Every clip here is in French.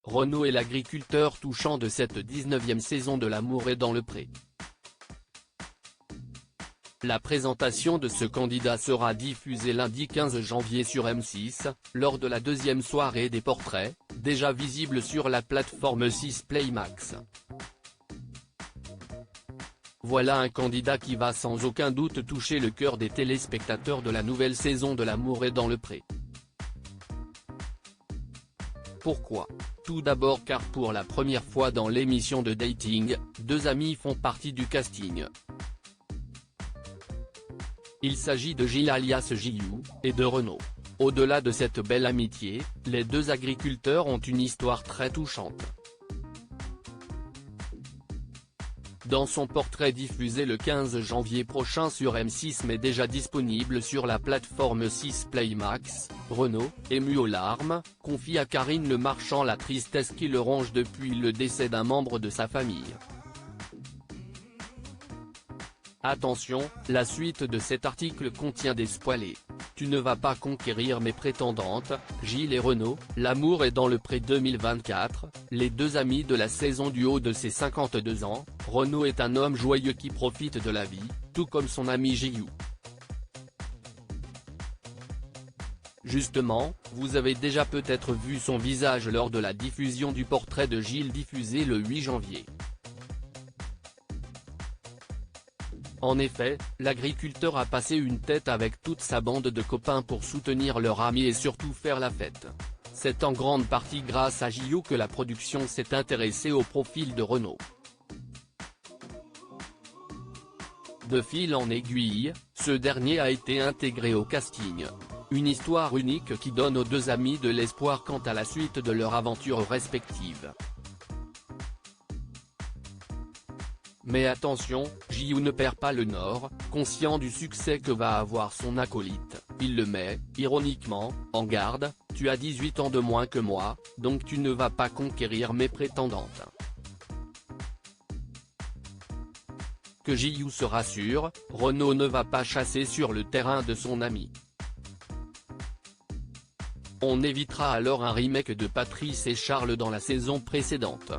Renaud est l'agriculteur touchant de cette 19e saison de L'amour est dans le pré. La présentation de ce candidat sera diffusée lundi 15 janvier sur M6, lors de la deuxième soirée des portraits, déjà visible sur la plateforme 6 Play Max. Voilà un candidat qui va sans aucun doute toucher le cœur des téléspectateurs de la nouvelle saison de L'amour est dans le pré. Pourquoi ? Tout d'abord car pour la première fois dans l'émission de dating, deux amis font partie du casting. Il s'agit de Gilles alias Gilou, et de Renaud. Au-delà de cette belle amitié, les deux agriculteurs ont une histoire très touchante. Dans son portrait diffusé le 15 janvier prochain sur M6 mais déjà disponible sur la plateforme 6 Play Max, Renaud, ému aux larmes, confie à Karine Le Marchand la tristesse qui le ronge depuis le décès d'un membre de sa famille. Attention, la suite de cet article contient des spoilers. Tu ne vas pas conquérir mes prétendantes, Gilles et Renaud, L'amour est dans le pré 2024, les deux amis de la saison du haut de ses 52 ans, Renaud est un homme joyeux qui profite de la vie, tout comme son ami Gilou. Justement, vous avez déjà peut-être vu son visage lors de la diffusion du portrait de Gilles diffusé le 8 janvier. En effet, l'agriculteur a passé une tête avec toute sa bande de copains pour soutenir leur ami et surtout faire la fête. C'est en grande partie grâce à Gilou que la production s'est intéressée au profil de Renaud. De fil en aiguille, ce dernier a été intégré au casting. Une histoire unique qui donne aux deux amis de l'espoir quant à la suite de leur aventure respective. Mais attention, Gilou ne perd pas le nord, conscient du succès que va avoir son acolyte, il le met, ironiquement, en garde, tu as 18 ans de moins que moi, donc tu ne vas pas conquérir mes prétendantes. Que Gilou se rassure, Renaud ne va pas chasser sur le terrain de son ami. On évitera alors un remake de Patrice et Charles dans la saison précédente.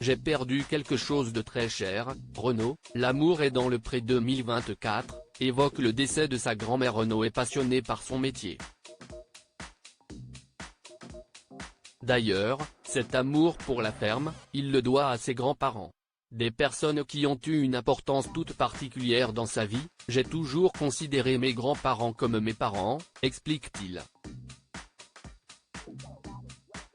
J'ai perdu quelque chose de très cher, Renaud, L'amour est dans le pré 2024, évoque le décès de sa grand-mère. Renaud est passionné par son métier. D'ailleurs, cet amour pour la ferme, il le doit à ses grands-parents. Des personnes qui ont eu une importance toute particulière dans sa vie, j'ai toujours considéré mes grands-parents comme mes parents, explique-t-il.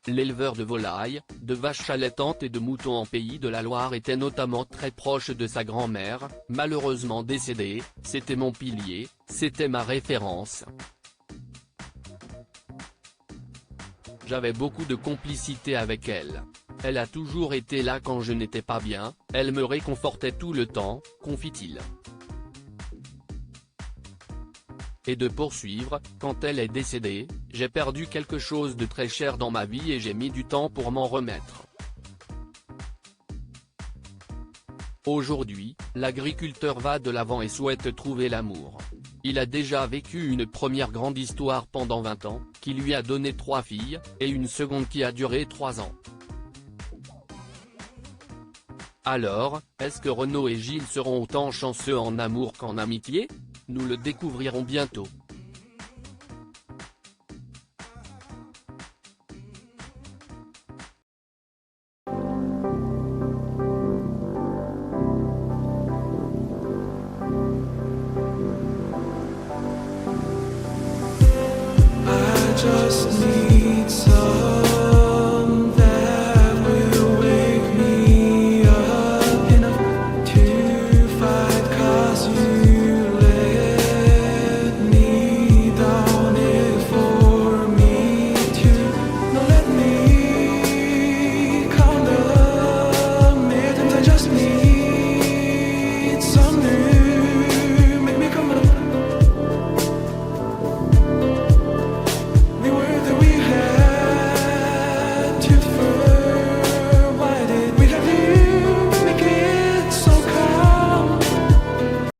L'éleveur de volailles, de vaches allaitantes et de moutons en Pays de la Loire était notamment très proche de sa grand-mère, malheureusement décédée, c'était mon pilier, c'était ma référence. J'avais beaucoup de complicité avec elle. Elle a toujours été là quand je n'étais pas bien, elle me réconfortait tout le temps, confie-t-il. Et de poursuivre, quand elle est décédée, j'ai perdu quelque chose de très cher dans ma vie et j'ai mis du temps pour m'en remettre. Aujourd'hui, l'agriculteur va de l'avant et souhaite trouver l'amour. Il a déjà vécu une première grande histoire pendant 20 ans, qui lui a donné 3 filles, et une seconde qui a duré 3 ans. Alors, est-ce que Renaud et Gilles seront autant chanceux en amour qu'en amitié ? Nous le découvrirons bientôt.